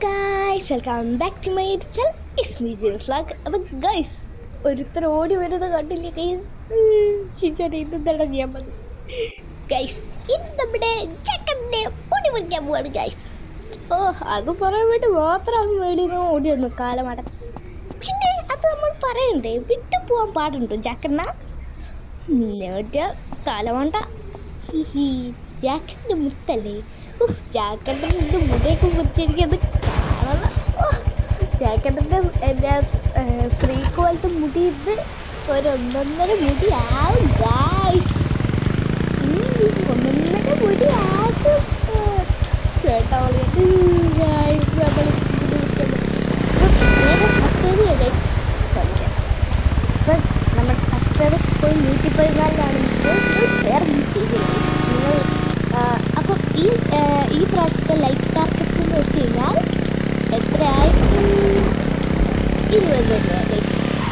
Guys welcome back to my channel. It's me jeans vlog. അപ്പോൾ guys ഒരുത്തർ ഓടി വരുന്നത് കണ്ടില്ലേ ഗൈസ്? ഇതെന്താണ് ചെയ്യാൻ പോകുന്നത് ഗൈസ്? ഇത് നമ്മുടെ ചെക്കൻ്റെ ഓടി മുറിക്കാൻ പോവാണ് ഗൈസ്. ഓ അത് പറയാൻ വേണ്ടി മാത്രം വെളിയിൽ നിന്ന് ഓടി വന്നു കാലമാടൻ. പിന്നെ അത് നമ്മൾ പറയണ്ടേ, വിട്ടു പോകാൻ പാടുണ്ടോ ജാക്കണ്ണ? കാലമാണ്ട ജാക്കറ്റിൻ്റെ മുത്തല്ലേ? ജാക്കറ്റിൻ്റെ മുത്ത് മുടിയൊക്കെ മുറിച്ചെനിക്കത് കാണണം. ജാക്കറ്റിൻ്റെ എൻ്റെ ഫ്രീക്ക് പോലത്തെ മുടി ഇത് ഒന്നൊന്നര മുടിയാവും ഗായ്സ്. ഒന്നൊന്നര മുടിയാകും കേട്ടോ. ഇപ്പം നമ്മുടെ സബ്സ്ക്രൈബേഴ്സ് ഇപ്പോൾ 114 ഷെയർ ചെയ്തിരുന്നു നിങ്ങൾ. അപ്പം ഈ പ്രാവശ്യത്തെ ലൈക്ക് ടാർഗറ്റ് എന്ന് വെച്ച് കഴിഞ്ഞാൽ എത്രയായി? 20 രൂപ.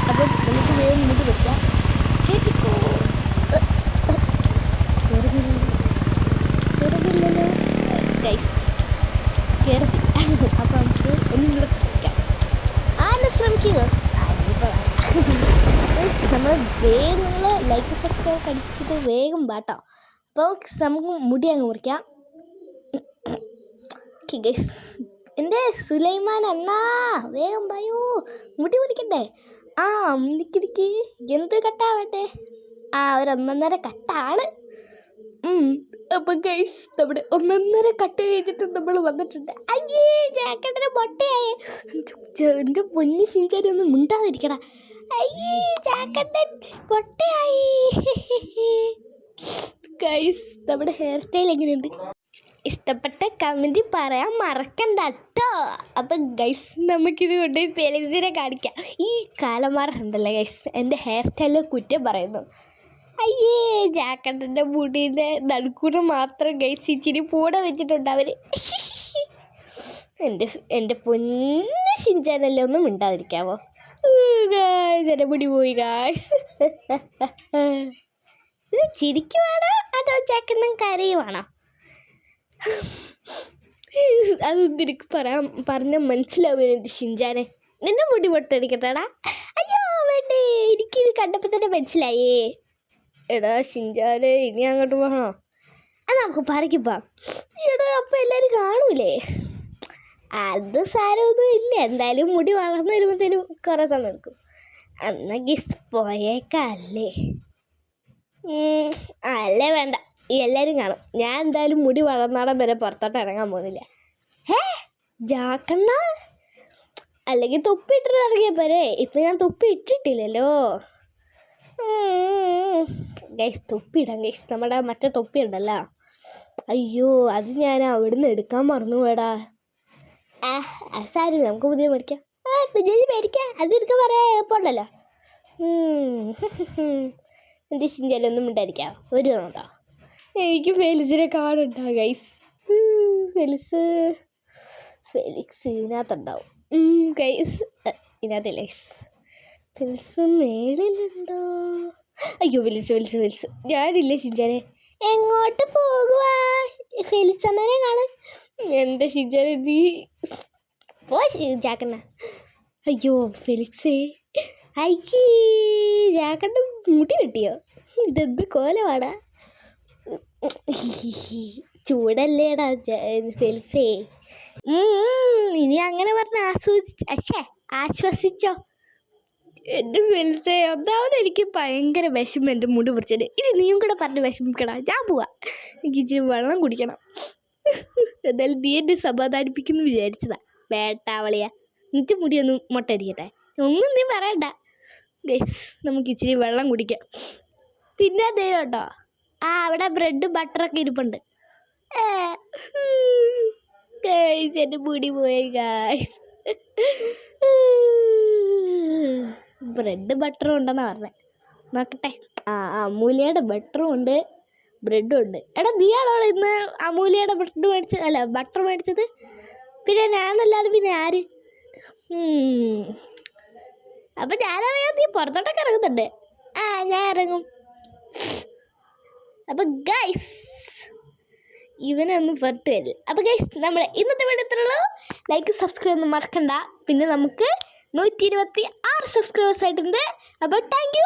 അപ്പം നമുക്ക് വേഗം മുടി വെക്കാം. കേട്ടിക്കോ, കയറുന്നില്ലല്ലോ ഗൈസ്, കയറി. അപ്പം നമുക്ക് ഒന്നും കൂടെ ശ്രമിക്കാം. ശ്രമിക്കുക. നമ്മൾ വേഗം ലൈക്ക് സബ്സ്ക്രൈബ് അടിച്ചിട്ട് വേഗം പാട്ടോ. അപ്പോൾ നമുക്ക് മുടി അങ്ങ് മുറിക്കാം. ഓക്കെ ഗൈസ്, എൻ്റെ സുലൈമാൻ അണ്ണാ വേഗം പറയൂ, മുടി മുറിക്കണ്ടേ? മുടിക്കിരിക്ക് എന്ത് കട്ടാവട്ടെ? ഒരൊന്നൊന്നര കട്ടാണ്. അപ്പം ഗൈസ് നമ്മുടെ ഒന്നൊന്നര കട്ട് കഴിഞ്ഞിട്ട് നമ്മൾ വന്നിട്ടുണ്ട്. അയ്യേ ജാക്കറ്റിന് പൊട്ടയായേ. എൻ്റെ പൊന്നു ശിഞ്ചാരി ഒന്നും മിണ്ടാതിരിക്കടാ. അയ്യേ ജാക്കറ്റ് പൊട്ടയായി. ഗൈസ് നമ്മുടെ ഹെയർ സ്റ്റൈൽ എങ്ങനെയുണ്ട്? ഇഷ്ടപ്പെട്ട കമൻറ്റ് പറയാൻ മറക്കണ്ട കേട്ടോ. അപ്പം ഗൈസ് നമുക്കിത് കൊണ്ടുപോയി ഫെലിക്സിനെ കാണിക്കാം. ഈ കാലന്മാരുണ്ടല്ലോ ഗൈസ്, എൻ്റെ ഹെയർ സ്റ്റൈലിൽ കുറ്റം പറയുന്നു. അയ്യേ ജാക്കറ്റിൻ്റെ മുടിയുടെ നടുക്കൂടെ മാത്രം ഗൈസ് ഇച്ചിരി പൂടെ വെച്ചിട്ടുണ്ട് അവർ. എൻ്റെ പൊന്ന ഷിൻചാനല്ലേ, ഒന്നും മിണ്ടാതിരിക്കാവോ ഗായ്സ്? എൻ്റെ മുടി പോയി ഗായ്സ്. ഇത് ചിരിക്കുവാണോ അതോ ജാക്കണ്ണൻ കരയുവാണോ? അതൊന്നും എനിക്ക് പറഞ്ഞാൽ മനസ്സിലാവും എൻ്റെ ഷിൻചാനെ. നിന്നെ മുടി പൊട്ടടിക്കട്ടാടാ. അയ്യോ വേണ്ടേ, എനിക്കിത് കണ്ടപ്പോൾ തന്നെ മനസ്സിലായേ. എടാ ഷിൻചാനെ, ഇനി അങ്ങോട്ട് പോകണോ? നമുക്ക് പറയ്ക്കിപ്പാ. എടാ അപ്പം എല്ലാവരും കാണൂലേ? അത് സാരമൊന്നും ഇല്ല, എന്തായാലും മുടി വളർന്നു വരുമ്പോഴത്തേനും കുറേ സമയം എടുക്കും. എന്നാൽ ഗിസ് പോയേക്കല്ലേ? അല്ലേ വേണ്ട, എല്ലാവരും കാണും. ഞാൻ എന്തായാലും മുടി വളർന്നാടം വരെ പുറത്തോട്ട് ഇറങ്ങാൻ പോകുന്നില്ല. ജാക്കണ്ണ അല്ലെങ്കിൽ തൊപ്പി ഇട്ടിട്ട് ഇറങ്ങിയാൽ പോരെ. ഇപ്പം ഞാൻ തൊപ്പി ഇട്ടിട്ടില്ലല്ലോ ഗൈസ്. തൊപ്പി ഇടാം ഗൈസ്, നമ്മുടെ മറ്റേ തൊപ്പി ഉണ്ടല്ലോ. അയ്യോ അത് ഞാൻ അവിടുന്ന് എടുക്കാൻ മറന്നു പോടാ. സാരില്ല, നമുക്ക് പുതിയ മേടിക്കാം. പുതിയത് മേടിക്കാം, അതെടുക്കാൻ പറയാൻ എളുപ്പമുണ്ടല്ലോ. എൻ്റെ ചിഞ്ചാലൊന്നും ഉണ്ടായിരിക്കാം. ഒരു കേട്ടോ, എനിക്ക് ഫെലിക്സിനെ കാണണ്ട ഗൈസ്. ഫെലിക്സ് ഇതിനകത്തുണ്ടാവും ഗൈസ്. ഇതിനകത്തില്ല ഗൈസ്. ഫെലിക്സ് മേളിലുണ്ടോ? അയ്യോ ഫെലിക്സ് ഞാനില്ലേ ഷിൻചാനെ. എങ്ങോട്ട് പോകുവാ? ഫെലിക്സ് അന്നേരം കാണും. എൻ്റെ ഷിൻചാനെ നീ പോ ജാക്കണ്ണ. അയ്യോ ഫെലിക്സേ, അയ്യേ ജാക്കണ്ണ മുടി കിട്ടിയോ? ഇതെന്ത് കോലമാടാ? ചൂടല്ലേടാ ഫെലിക്സേ. ഇനി അങ്ങനെ പറഞ്ഞ് ആശ്വസിച്ചോ എൻ്റെ ഫെലിക്സേ. ഒന്നാമത് എനിക്ക് ഭയങ്കര വിഷമം എൻ്റെ മുടി മുറിച്ചത്. ഇനി നീയും കൂടെ പറഞ്ഞ് വിഷമിക്കടാ. ഞാൻ പോവാ, എനിക്ക് ഇച്ചിരി വെള്ളം കുടിക്കണം. എന്തായാലും നീ എന്നെ സമാധാനിപ്പിക്കുന്നു വിചാരിച്ചതാ. വേട്ടാവളിയാ, എന്നിട്ട് മുടിയൊന്നും മൊട്ടടിക്കട്ടെ. ഒന്നും നീ പറയണ്ട ഗൈസ്, നമുക്ക് ഇച്ചിരി വെള്ളം കുടിക്കാം. തിന്നാൻ തരും കേട്ടോ. അവിടെ ബ്രെഡ് ബട്ടറൊക്കെ ഇരിപ്പുണ്ട് ഗൈസ്. എൻ്റെ മുടി പോയി ഗൈസ്. ബ്രെഡ് ബട്ടറും ഉണ്ടെന്നാണ് പറഞ്ഞത്. നോക്കട്ടെ. അമൂലിയുടെ ബട്ടറും ഉണ്ട്, ബ്രെഡും ഉണ്ട്. എടാ നീയാണോ ഇന്ന് അമൂലിയുടെ ബ്രെഡ് മേടിച്ചത്? അല്ല ബട്ടർ മേടിച്ചത്? പിന്നെ ഞാനല്ലാതെ പിന്നെ ആര്? അപ്പം ഞാനറിയാം നീ പുറത്തോട്ടൊക്കെ ഇറങ്ങുന്നുണ്ട്. ഞാൻ ഇറങ്ങും. അപ്പം ഗൈസ് ഇവനൊന്നും പുറത്ത് വരില്ല. അപ്പോൾ ഗൈസ് നമ്മുടെ ഇന്നത്തെ വീഡിയോ ഇത്രയുള്ളൂ. ലൈക്ക് സബ്സ്ക്രൈബ് ഒന്നും മറക്കണ്ട. പിന്നെ നമുക്ക് 126 സബ്സ്ക്രൈബേഴ്സ് ആയിട്ടുണ്ട്. അപ്പോൾ താങ്ക് യു.